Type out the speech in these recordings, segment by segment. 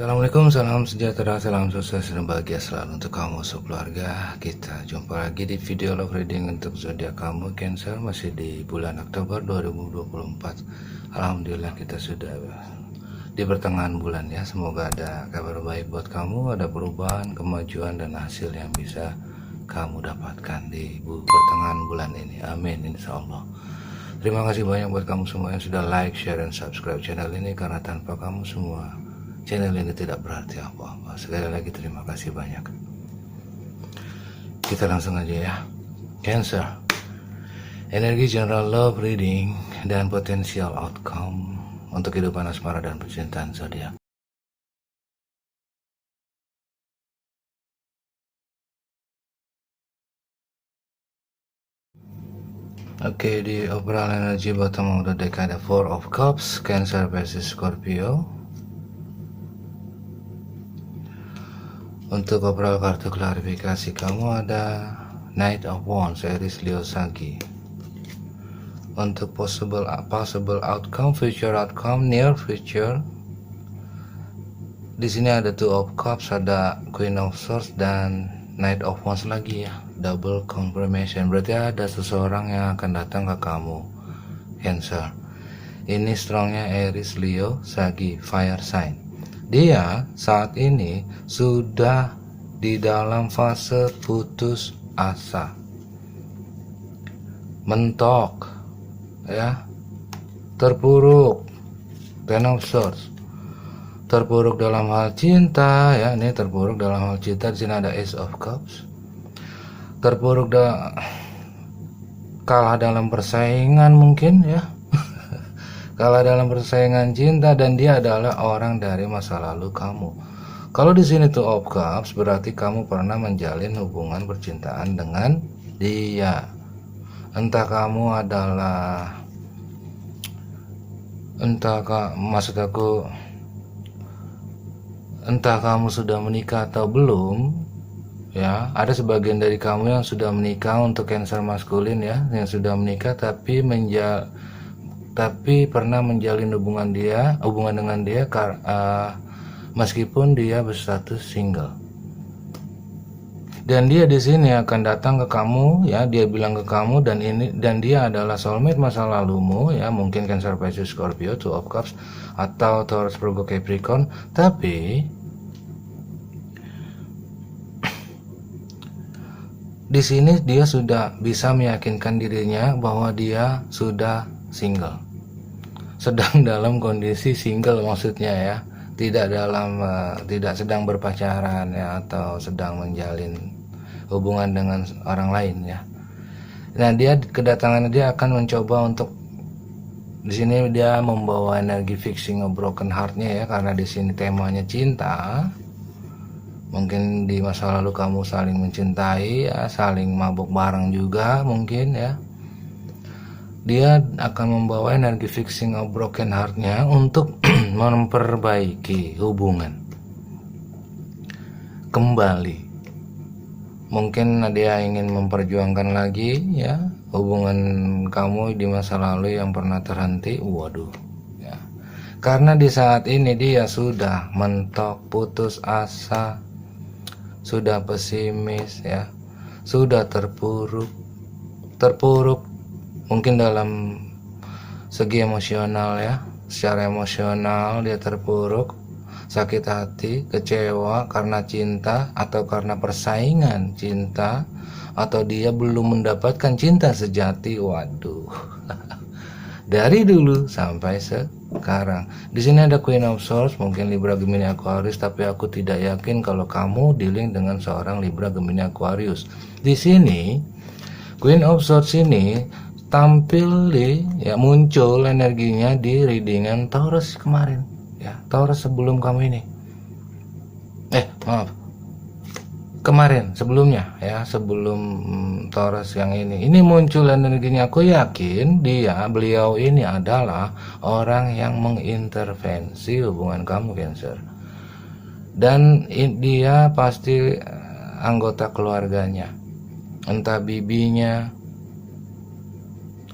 Assalamualaikum, salam sejahtera, salam sukses dan bahagia selalu untuk kamu sekeluarga. Kita jumpa lagi di video love reading untuk zodiak kamu Cancer, masih di bulan Oktober 2024. Alhamdulillah kita sudah di pertengahan bulan ya. Semoga ada kabar baik buat kamu, ada perubahan, kemajuan dan hasil yang bisa kamu dapatkan di pertengahan bulan ini. Amin insyaallah. Terima kasih banyak buat kamu semua yang sudah like, share, dan subscribe channel ini, karena tanpa kamu semua channel ini tidak berarti apa-apa. Sekali lagi terima kasih banyak. Kita langsung aja ya. Cancer, energi general love reading dan potensial outcome untuk kehidupan asmara dan percintaan zodiak. Oke, di overall energy bottom of the deck ada Four of Cups, Cancer versus Scorpio. Untuk overall kartu klarifikasi kamu ada Knight of Wands, Aries, Leo, Sagi. Untuk possible outcome, future outcome, near future. Di sini ada Two of Cups, ada Queen of Swords dan Knight of Wands lagi ya. Double confirmation, berarti ada seseorang yang akan datang ke kamu Cancer. Ini strongnya Aries, Leo, Sagi, fire sign. Dia saat ini sudah di dalam fase putus asa, mentok ya, terpuruk. Ten of Swords, terpuruk dalam hal cinta ya. Ini terpuruk dalam hal cinta. Di sini ada Ace of Cups, terpuruk kalah dalam persaingan mungkin ya. Kalah dalam persaingan cinta, dan dia adalah orang dari masa lalu kamu. Kalau di sini Two of Cups berarti kamu pernah menjalin hubungan percintaan dengan dia. Entah kamu adalah entah kamu sudah menikah atau belum ya. Ada sebagian dari kamu yang sudah menikah untuk Cancer maskulin ya, yang sudah menikah tapi pernah menjalin hubungan dengan dia meskipun dia berstatus single. Dan dia di sini akan datang ke kamu ya, dia bilang ke kamu, dan dia adalah soulmate masa lalumu ya, mungkin Cancer, Pisces, Scorpio, Two of Cups atau Taurus, Virgo, Capricorn. Tapi di sini dia sudah bisa meyakinkan dirinya bahwa dia sudah single, sedang dalam kondisi single maksudnya ya, tidak sedang berpacaran ya, atau sedang menjalin hubungan dengan orang lain ya. Nah, kedatangannya dia akan mencoba untuk, di sini dia membawa energi fixing a broken heartnya ya, karena di sini temanya cinta. Mungkin di masa lalu kamu saling mencintai ya, saling mabuk bareng juga mungkin ya. Dia akan membawa energi fixing a broken heartnya untuk memperbaiki hubungan kembali. Mungkin dia ingin memperjuangkan lagi ya hubungan kamu di masa lalu yang pernah terhenti. Waduh ya. Karena di saat ini dia sudah mentok, putus asa, sudah pesimis ya, sudah terpuruk mungkin dalam segi emosional ya. Secara emosional dia terpuruk, sakit hati, kecewa karena cinta atau karena persaingan cinta, atau dia belum mendapatkan cinta sejati. Waduh. Dari dulu sampai sekarang. Di sini ada Queen of Swords, mungkin Libra, Gemini, Aquarius, tapi aku tidak yakin kalau kamu dealing dengan seorang Libra, Gemini, Aquarius. Di sini Queen of Swords ini tampil muncul energinya di readingan Taurus kemarin ya, Taurus sebelum kamu ini, kemarin sebelumnya ya, sebelum Taurus yang ini muncul energinya. Aku yakin beliau ini adalah orang yang mengintervensi hubungan kamu Cancer, dan dia pasti anggota keluarganya, entah bibinya,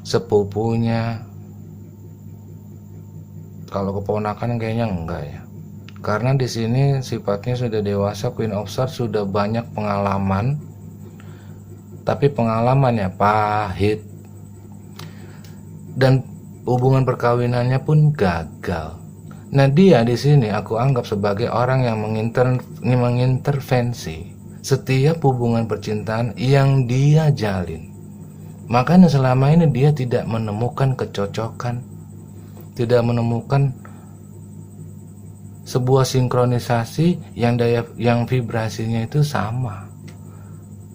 sepupunya. Kalau keponakan kayaknya enggak ya. karena di sini sifatnya sudah dewasa. Queen of Swords sudah banyak pengalaman, tapi pengalamannya pahit, dan hubungan perkawinannya pun gagal. Nah, dia di sini aku anggap sebagai orang yang mengintervensi setiap hubungan percintaan yang dia jalin. Makanya selama ini dia tidak menemukan kecocokan, tidak menemukan sebuah sinkronisasi yang vibrasinya itu sama.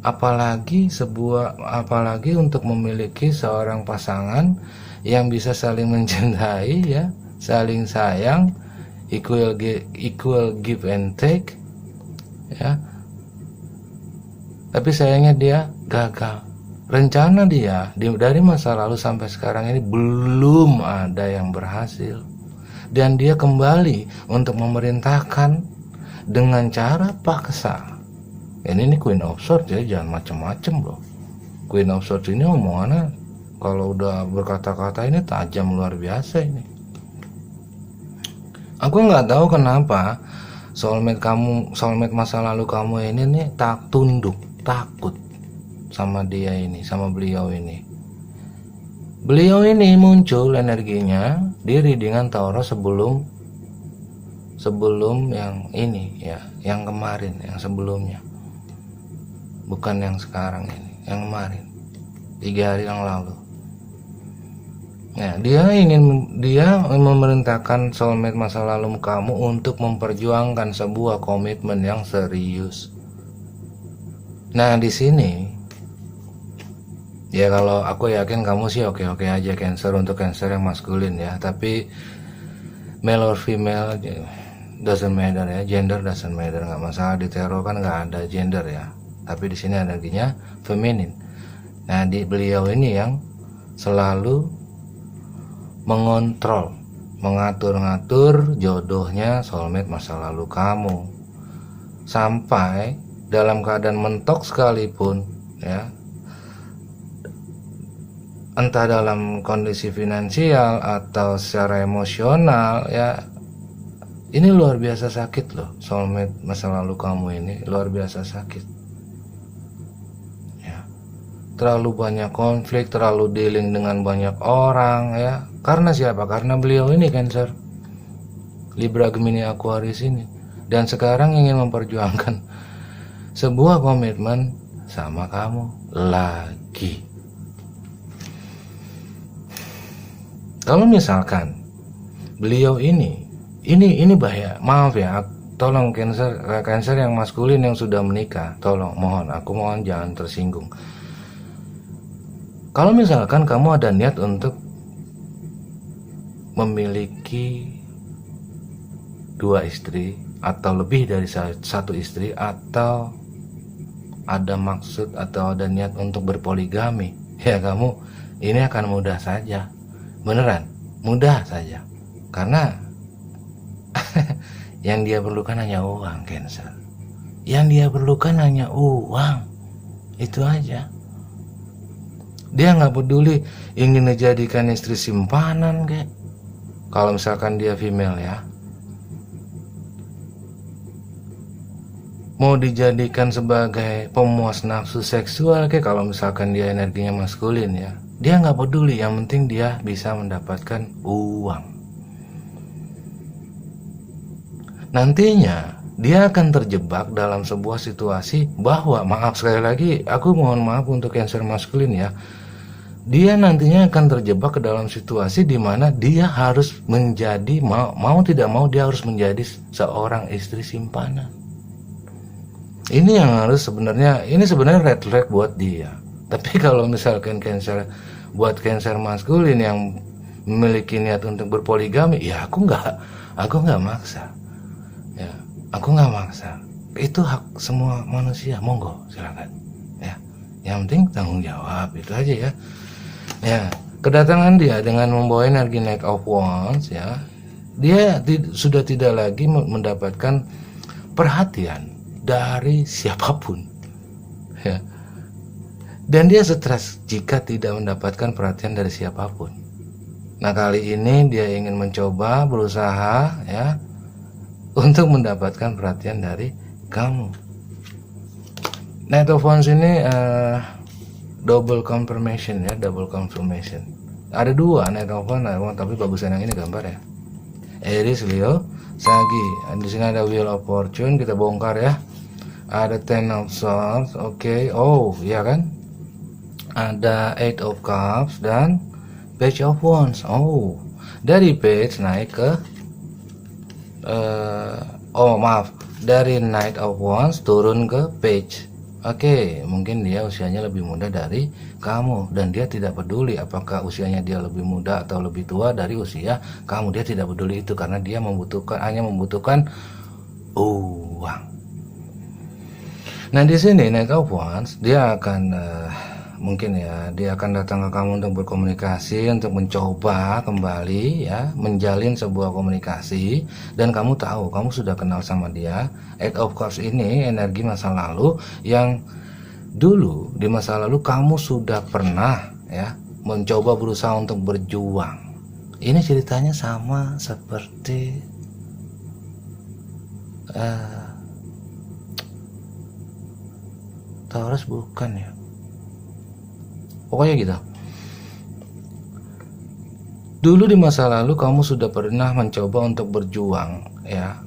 Apalagi untuk memiliki seorang pasangan yang bisa saling mencintai, ya, saling sayang, equal give and take, ya. Tapi sayangnya dia gagal. Rencana dia dari masa lalu sampai sekarang ini belum ada yang berhasil, dan dia kembali untuk memerintahkan dengan cara paksa. Ini Queen of Swords ya, jangan macem-macem loh. Queen of Swords ini omongannya kalau udah berkata-kata ini tajam luar biasa ini. Aku nggak tahu kenapa soulmate masa lalu kamu ini nih takut sama dia ini, sama beliau ini. Beliau ini muncul energinya di readingan Taurus sebelum yang ini ya, yang kemarin, yang sebelumnya. Bukan yang sekarang ini, yang kemarin, 3 hari yang lalu. Nah, dia memerintahkan soulmate masa lalu kamu untuk memperjuangkan sebuah komitmen yang serius. Nah, di sini ya, kalau aku yakin kamu sih oke-oke aja Cancer, untuk Cancer yang maskulin ya. Tapi male or female doesn't matter ya, gender doesn't matter, nggak masalah. Di tarot kan nggak ada gender ya. Tapi di sini energinya feminin. Nah, di beliau ini yang selalu mengontrol, mengatur-ngatur jodohnya soulmate masa lalu kamu, sampai dalam keadaan mentok sekalipun ya, entah dalam kondisi finansial atau secara emosional ya, ini luar biasa sakit loh. Soulmate masa lalu kamu ini luar biasa sakit ya. Terlalu banyak konflik, terlalu dealing dengan banyak orang ya. Karena siapa? Karena beliau ini Cancer, Libra, Gemini, Aquarius ini, dan sekarang ingin memperjuangkan sebuah komitmen sama kamu lagi. Kalau misalkan beliau ini bahaya, maaf ya, tolong Cancer yang maskulin yang sudah menikah, tolong, aku mohon jangan tersinggung. Kalau misalkan kamu ada niat untuk memiliki 2 istri atau lebih dari 1 istri, atau ada maksud atau ada niat untuk berpoligami, ya kamu ini akan mudah saja, beneran mudah saja, karena yang dia perlukan hanya uang Cancer. Yang dia perlukan hanya uang, itu aja. Dia nggak peduli ingin dijadikan istri simpanan kayak, kalau misalkan dia female ya, mau dijadikan sebagai pemuas nafsu seksual kayak, kalau misalkan dia energinya maskulin ya, dia nggak peduli, yang penting dia bisa mendapatkan uang. Nantinya dia akan terjebak dalam sebuah situasi bahwa, maaf sekali lagi, aku mohon maaf untuk Cancer maskulin ya, dia nantinya akan terjebak ke dalam situasi di mana dia harus menjadi, mau tidak mau dia harus menjadi seorang istri simpanan. Ini yang harus sebenarnya red flag buat dia. Tapi kalau misalkan buat Cancer maskulin yang memiliki niat untuk berpoligami, ya aku nggak maksa. Ya, aku nggak maksa. Itu hak semua manusia, monggo silakan. Ya, yang penting tanggung jawab, itu aja ya. Ya, kedatangan dia dengan membawa energi Knight of Wands ya, dia sudah tidak lagi mendapatkan perhatian dari siapapun ya, dan dia stres jika tidak mendapatkan perhatian dari siapapun. Nah, kali ini dia ingin mencoba, berusaha ya, untuk mendapatkan perhatian dari kamu. Knight of Wands ini double confirmation ya, double confirmation. Ada dua Knight of Wands, tapi bagusan yang ini gambar ya. Aries, Leo, Sagi. Di sini ada Wheel of Fortune, kita bongkar ya. Ada Ten of Swords, oke. Oh, iya kan? Ada Eight of Cups dan Page of Wands. Oh, dari Page naik ke dari Knight of Wands turun ke Page. Oke, mungkin dia usianya lebih muda dari kamu dan dia tidak peduli apakah usianya dia lebih muda atau lebih tua dari usia kamu. Dia tidak peduli itu karena dia hanya membutuhkan uang. Nah, di sini Knight of Wands dia akan mungkin ya, dia akan datang ke kamu untuk berkomunikasi, untuk mencoba kembali ya, menjalin sebuah komunikasi, dan kamu tahu, kamu sudah kenal sama dia. Eight of Cups ini energi masa lalu yang dulu di masa lalu kamu sudah pernah ya mencoba berusaha untuk berjuang. Ini ceritanya sama seperti Taurus bukan ya, pokoknya gitu. Dulu di masa lalu kamu sudah pernah mencoba untuk berjuang ya,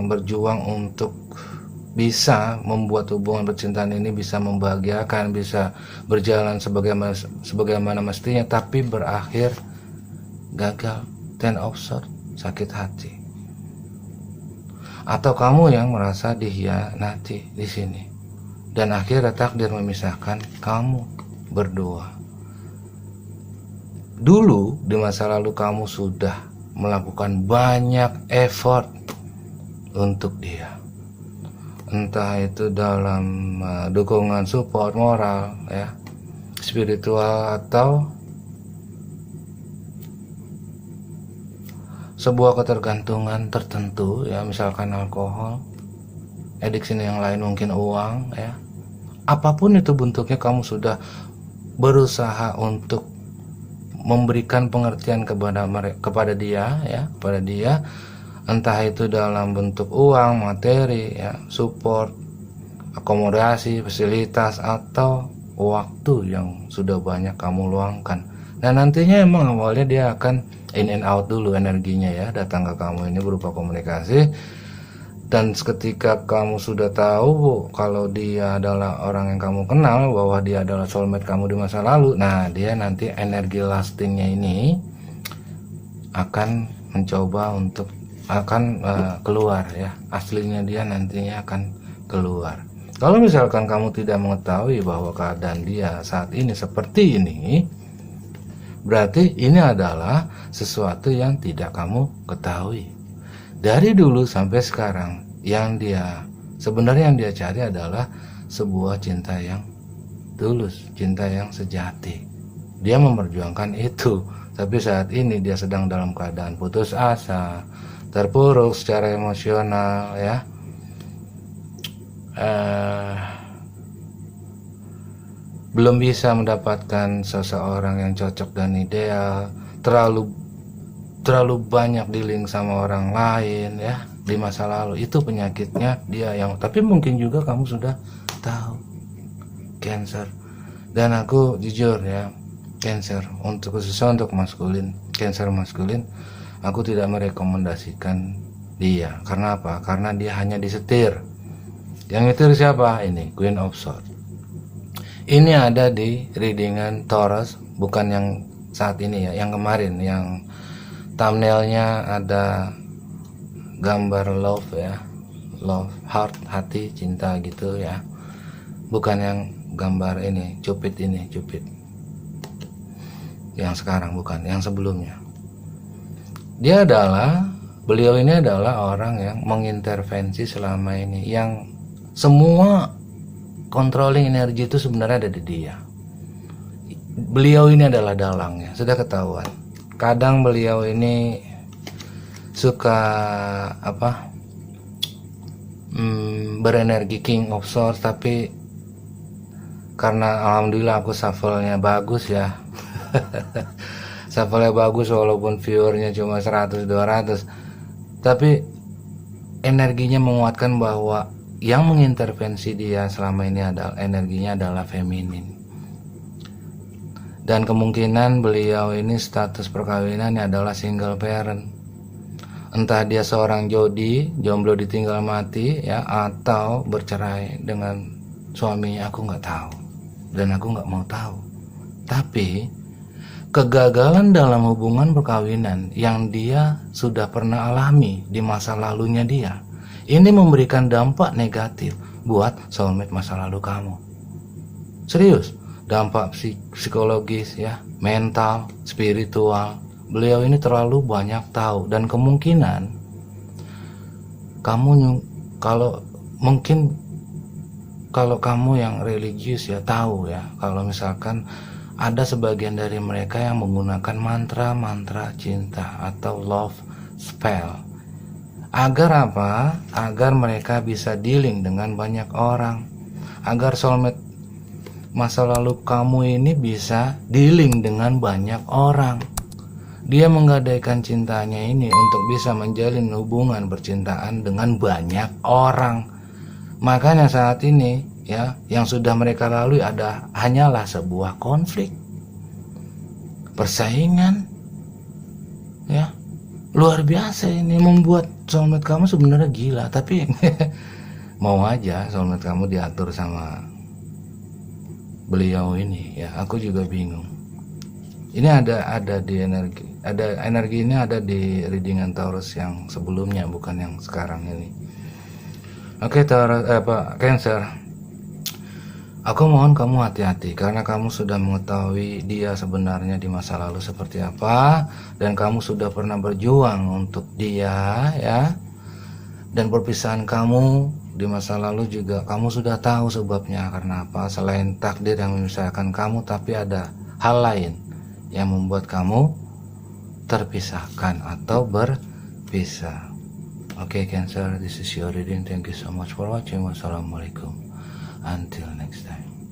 berjuang untuk bisa membuat hubungan percintaan ini bisa membahagiakan, bisa berjalan sebagaimana mestinya, tapi berakhir gagal. Ten of Swords, sakit hati. Atau kamu yang merasa dikhianati di sini, dan akhirnya takdir memisahkan kamu berdua. Dulu di masa lalu kamu sudah melakukan banyak effort untuk dia, entah itu dalam dukungan support moral ya, spiritual, atau sebuah ketergantungan tertentu ya, misalkan alkohol, addiction yang lain, mungkin uang ya. Apapun itu bentuknya, kamu sudah berusaha untuk memberikan pengertian kepada dia ya, kepada dia, entah itu dalam bentuk uang, materi ya, support, akomodasi, fasilitas, atau waktu yang sudah banyak kamu luangkan. Nah, nantinya emang awalnya dia akan in and out dulu energinya ya, datang ke kamu ini berupa komunikasi. Dan ketika kamu sudah tahu kalau dia adalah orang yang kamu kenal, bahwa dia adalah soulmate kamu di masa lalu, nah dia nanti energi lastingnya ini akan mencoba untuk keluar ya, aslinya dia nantinya akan keluar. Kalau misalkan kamu tidak mengetahui bahwa keadaan dia saat ini seperti ini, berarti ini adalah sesuatu yang tidak kamu ketahui. Dari dulu sampai sekarang, yang dia cari adalah sebuah cinta yang tulus, cinta yang sejati. Dia memperjuangkan itu, tapi saat ini dia sedang dalam keadaan putus asa, terpuruk secara emosional ya, belum bisa mendapatkan seseorang yang cocok dan ideal, terlalu banyak dealing sama orang lain ya di masa lalu. Itu penyakitnya dia yang, tapi mungkin juga kamu sudah tahu. Cancer. Dan aku jujur ya, Cancer, khususnya untuk maskulin, Cancer maskulin, aku tidak merekomendasikan dia. Karena apa? Karena dia hanya disetir. Yang nyetir siapa? Ini Queen of Swords. Ini ada di readingan Taurus, bukan yang saat ini ya, yang kemarin, yang thumbnailnya ada gambar love ya, love, heart, hati, cinta gitu ya, bukan yang gambar ini, cupid yang sekarang, bukan yang sebelumnya. Beliau ini adalah orang yang mengintervensi selama ini, yang semua controlling energi itu sebenarnya ada di dia. Beliau ini adalah dalangnya, sudah ketahuan. Kadang beliau ini suka berenergi King of Swords, tapi karena alhamdulillah aku shuffle-nya bagus ya. Shuffle-nya bagus walaupun viewernya cuma 100-200, tapi energinya menguatkan bahwa yang mengintervensi dia selama ini adalah energinya adalah feminin. Dan kemungkinan beliau ini status perkawinannya adalah single parent. Entah dia seorang jodi, jomblo ditinggal mati ya, atau bercerai dengan suaminya, aku nggak tahu. Dan aku nggak mau tahu. Tapi kegagalan dalam hubungan perkawinan yang dia sudah pernah alami di masa lalunya dia, ini memberikan dampak negatif buat soulmate masa lalu kamu. Serius, dampak psikologis ya, mental, spiritual. Beliau ini terlalu banyak tahu, dan kemungkinan kamu kalau kamu yang religius ya tahu ya, kalau misalkan ada sebagian dari mereka yang menggunakan mantra-mantra cinta atau love spell. Agar apa? Agar mereka bisa dealing dengan banyak orang. Agar soulmate masa lalu kamu ini bisa dealing dengan banyak orang. Dia menggadaikan cintanya ini untuk bisa menjalin hubungan percintaan dengan banyak orang. Makanya saat ini ya, yang sudah mereka lalui hanyalah sebuah konflik, persaingan ya, luar biasa. Ini membuat soulmate kamu sebenarnya gila, tapi mau aja soulmate kamu diatur sama beliau ini ya. Aku juga bingung. Ini ada di energi ini ada di readingan Taurus yang sebelumnya, bukan yang sekarang ini. Oke, Cancer, aku mohon kamu hati-hati karena kamu sudah mengetahui dia sebenarnya di masa lalu seperti apa, dan kamu sudah pernah berjuang untuk dia ya. Dan perpisahan kamu di masa lalu juga kamu sudah tahu sebabnya karena apa. Selain takdir yang memisahkan kamu, tapi ada hal lain yang membuat kamu terpisahkan atau berpisah. Oke, Cancer, this is your reading. Thank you so much for watching. Wassalamualaikum. Until next time.